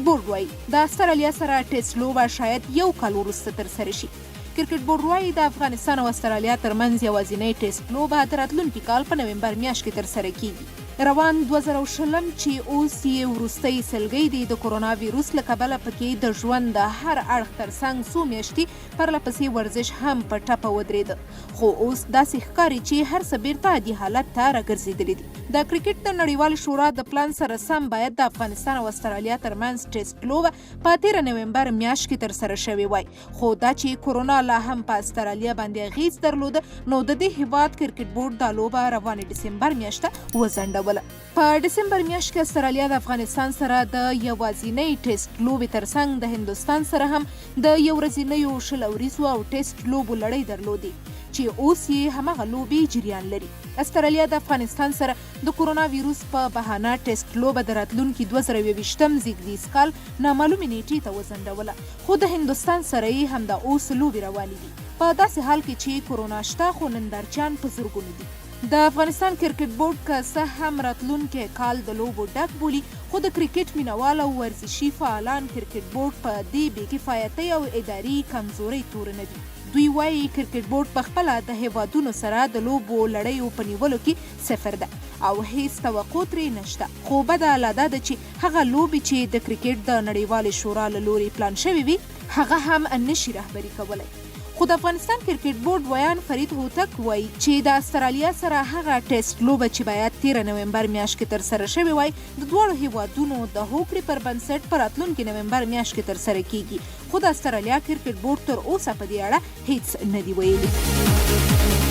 بورډ وایي د استرالیا سره ټیسټ لوبه شاید یو کال وروسته ترسره شي. کرکټ بورډ وایي د افغانستان او استرالیا ترمنځ یوازینۍ ټیسټ لوبه د راتلونکي کال په نومبر میاشت کې ترسره کیږي. روان 2020 چې اوس یې وروستۍ سلګۍ دی د کرونا ویروس له کبله پکې د ژوند د هر اړخ ترڅنګ څو میاشتې پرلپسې ورزش هم په ټپه ودرېده، خو اوس داسې ښکاري چې هر څه بیرته عادي حالت ته راګرځېدلي دي. د کرکټ د نړیوالې شورا د پلان سره سم باید د افغانستان او استرالیا ترمنځ ټیسټ لوبه په 13 نومبر میاشت کې ترسره شوې وای، خو دا چې کرونا لا هم په استرالیا باندې اغیز درلوده نو د دې هیواد کرکټ بورډ دا لوبه روانې ډسمبر میاشت وځنډوله. په ډسمبر میاشت کې استرالیا د افغانستان سره د یوازینۍ ټیسټ لوبې ترڅنګ د هندوستان سره هم د یو ورځنیو شل اوریزو او ټیسټ لوبو لړۍ درلودې چې اوس یې همغه لوبې جریان لري. استرالیا د افغانستان سره د کرونا ویروس په بهانه ټیسټ لوبه د راتلونکي 2020 زیږدیز کال نامعلومې نیټې ته وځنډوله، خو د هندوستان سره یې همدا اوس لوبې روانې دي په داسې حال کې چې کرونا شته خو نندارچیان په زرګونو دي. د افغانستان کرکټ بورډ که څه هم راتلونکي کال د لوبو ډک بولي، خو د کرکټ مینوال او ورزشي فعالان کرکټ بورډ په دې بې کفایتۍ او اداري کمزورۍ تور نه دي. دوی وایي کرکټ بورډ په خپله د هیوادونو سره د لوبو لړیو په نیولو کې صفر ده او هیڅ توقع ترې نشته، خو بده لا دا ده چې هغه لوبې چې د کرکټ د نړیوالې شورا له لوري پلان شوې وي هغه هم نشي رهبري کولی. خو د افغانستان کرکټ بورډ ویان فرید هوتک وایي چې د استرالیا سره هغه ټیسټ لوبه چې باید 13 نومبر میاشت کې ترسره شوې وای د دواړو هیوادونو د هوکړې پر بنسټ په راتلونکي نومبر میاشت کې ترسره کیږي، خو د استرالیا کرکټ بورډ تر اوسه په دې اړه هیڅ نه دی ویلي.